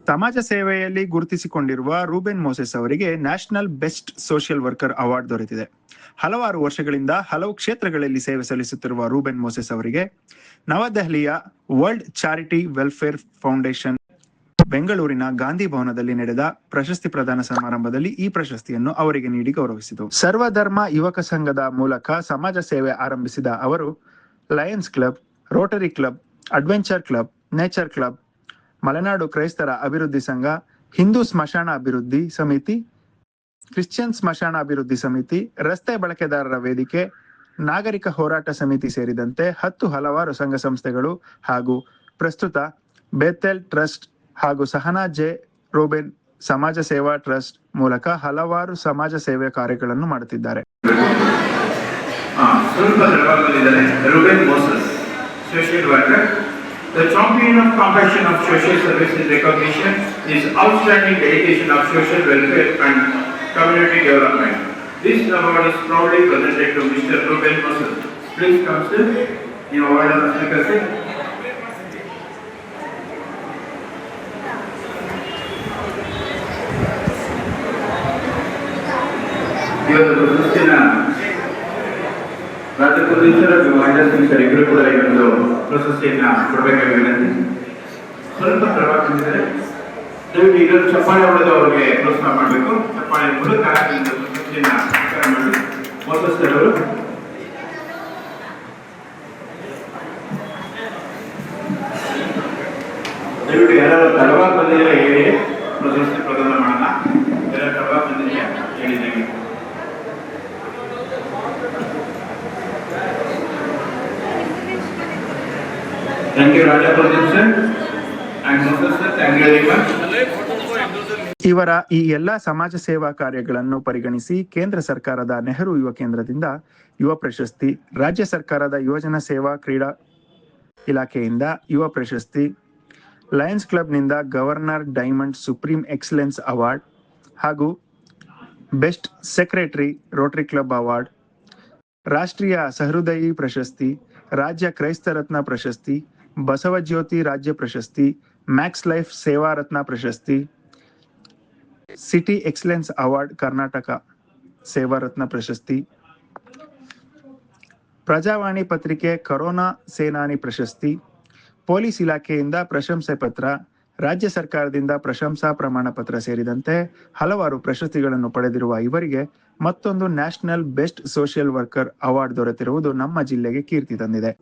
ಸಮಾಜ ಸೇವೆಯಲ್ಲಿ ಗುರುತಿಸಿಕೊಂಡಿರುವ ರೂಬೆನ್ ಮೋಸೆಸ್ ಅವರಿಗೆ national best social worker award ದೊರೆತಿದೆ. ಹಲವಾರು ವರ್ಷಗಳಿಂದ ಹಲವು ಕ್ಷೇತ್ರಗಳಲ್ಲಿ ಸೇವೆ ಸಲ್ಲಿಸುತ್ತಿರುವ ರೂಬೆನ್ ಮೋಸೆಸ್ ಅವರಿಗೆ ನವದೆಹಲಿಯ ವರ್ಲ್ಡ್ ಚಾರಿಟಿ ವೆಲ್ಫೇರ್ ಫೌಂಡೇಶನ್ ಬೆಂಗಳೂರಿನ ಗಾಂಧಿ ಭವನದಲ್ಲಿ ನಡೆದ ಪ್ರಶಸ್ತಿ ಪ್ರದಾನ ಸಮಾರಂಭದಲ್ಲಿ ಈ ಪ್ರಶಸ್ತಿಯನ್ನು ಅವರಿಗೆ ನೀಡಿ ಗೌರವಿಸಿತು. ಸರ್ವಧರ್ಮ ಯುವಕ ಸಂಘದ ಮೂಲಕ ಸಮಾಜ ಸೇವೆ ಆರಂಭಿಸಿದ ಅವರು lions club, rotary club, adventure club, nature club, Malenadu ಕ್ರೈಸ್ತರ ಅಭಿವೃದ್ಧಿ ಸಂಘ, ಹಿಂದೂ ಸ್ಮಶಾನ ಅಭಿವೃದ್ಧಿ ಸಮಿತಿ, ಕ್ರಿಶ್ಚಿಯನ್ ಸ್ಮಶಾನ ಅಭಿವೃದ್ಧಿ ಸಮಿತಿ, ರಸ್ತೆ ಬಳಕೆದಾರರ ವೇದಿಕೆ, ನಾಗರಿಕ ಹೋರಾಟ ಸಮಿತಿ ಸೇರಿದಂತೆ ಹಲವಾರು ಸಂಘ ಸಂಸ್ಥೆಗಳು ಹಾಗೂ ಪ್ರಸ್ತುತ ಬೇಥೆಲ್ ಟ್ರಸ್ಟ್ ಹಾಗೂ ಸಹನಾ ಜೆ. ರೂಬೆನ್ ಸಮಾಜ ಸೇವಾ ಟ್ರಸ್ಟ್ ಮೂಲಕ ಹಲವಾರು ಸಮಾಜ ಸೇವೆ ಕಾರ್ಯಗಳನ್ನು ಮಾಡುತ್ತಿದ್ದಾರೆ. Ruben Moses, social worker. The champion of compassion of social service in recognition is outstanding dedication of social welfare and community development. This award is proudly presented to Mr. Ruben Moses. Please come sir. You award of speaker. ಇವತ್ತು ಪ್ರಶಸ್ತಿನ ರಾಜ್ಯ ಪೊಲೀಸರ ಮಹಿಳಾ ಸಂಸ್ಥೆ ಇಬ್ಬರು ಕೂಡ ಈ ಒಂದು ಪ್ರಶಸ್ತಿಯನ್ನ ಕೊಡಬೇಕಾಗಿ ವಿನಂತಿ. ಸ್ವಲ್ಪ ಪ್ರಭಾವ ಬಂದಿದ್ದಾರೆ, ದಯವಿಟ್ಟು ಇದನ್ನು ಚಪ್ಪಾಳೆ ಹೊಡೆದು ಅವರಿಗೆ ಪ್ರೋತ್ಸಾಹ ಮಾಡಬೇಕು. ಚಪ್ಪಾಳೆ ಮೂಲಕ ಪ್ರಶಸ್ತಿಯನ್ನ ಸ್ವೀಕಾರ ಮಾಡಿ ಮೋಸಸ್ ಅವರು ದಯವಿಟ್ಟು ಯಾರು ತಡವಾಗಿ ಬಂದಿದ್ದೀರಾ ಹೇಳಿ ಪ್ರಶಸ್ತಿ ಪ್ರದಾನ ಮಾಡೋಣ. ಎಲ್ಲ ತಡವಾಗಿ ಬಂದಿದ್ದೀರಾ ಹೇಳಿದ್ದೇವೆ. Thank you, Raja Pradeep sir and Moses sir. Thank you very much. ಇವರ ಈ ಎಲ್ಲಾ ಸಮಾಜ ಸೇವಾ ಕಾರ್ಯಗಳನ್ನು ಪರಿಗಣಿಸಿ ಕೇಂದ್ರ ಸರ್ಕಾರದ ನೆಹರು ಯುವ ಕೇಂದ್ರದಿಂದ ಯುವ ಪ್ರಶಸ್ತಿ, ರಾಜ್ಯ ಸರ್ಕಾರದ ಯುವಜನ ಸೇವಾ ಕ್ರೀಡಾ ಇಲಾಖೆಯಿಂದ ಯುವ ಪ್ರಶಸ್ತಿ, ಲಯನ್ಸ್ ಕ್ಲಬ್ನಿಂದ governor diamond supreme excellence award ಹಾಗೂ best secretary rotary club award, ರಾಷ್ಟ್ರೀಯ ಸಹೃದಯಿ ಪ್ರಶಸ್ತಿ, ರಾಜ್ಯ ಕ್ರೈಸ್ತ ರತ್ನ ಪ್ರಶಸ್ತಿ, ಬಸವಜ್ಯೋತಿ ರಾಜ್ಯ ಪ್ರಶಸ್ತಿ, ಮ್ಯಾಕ್ಸ್ ಲೈಫ್ ಸೇವಾ ರತ್ನ ಪ್ರಶಸ್ತಿ, ಸಿಟಿ ಎಕ್ಸಲೆನ್ಸ್ ಅವಾರ್ಡ್ ಕರ್ನಾಟಕ ಸೇವಾ ರತ್ನ ಪ್ರಶಸ್ತಿ, ಪ್ರಜಾವಾಣಿ ಪತ್ರಿಕೆ ಕರೋನಾ ಸೇನಾನಿ ಪ್ರಶಸ್ತಿ, ಪೊಲೀಸ್ ಇಲಾಖೆಯಿಂದ ಪ್ರಶಂಸೆ ಪತ್ರ, ರಾಜ್ಯ ಸರ್ಕಾರದಿಂದ ಪ್ರಶಂಸಾ ಪ್ರಮಾಣ ಪತ್ರ ಸೇರಿದಂತೆ ಹಲವಾರು ಪ್ರಶಸ್ತಿಗಳನ್ನು ಪಡೆದಿರುವ ಇವರಿಗೆ ಮತ್ತೊಂದು national best social worker award ದೊರೆತಿರುವುದು ನಮ್ಮ ಜಿಲ್ಲೆಗೆ ಕೀರ್ತಿ ತಂದಿದೆ.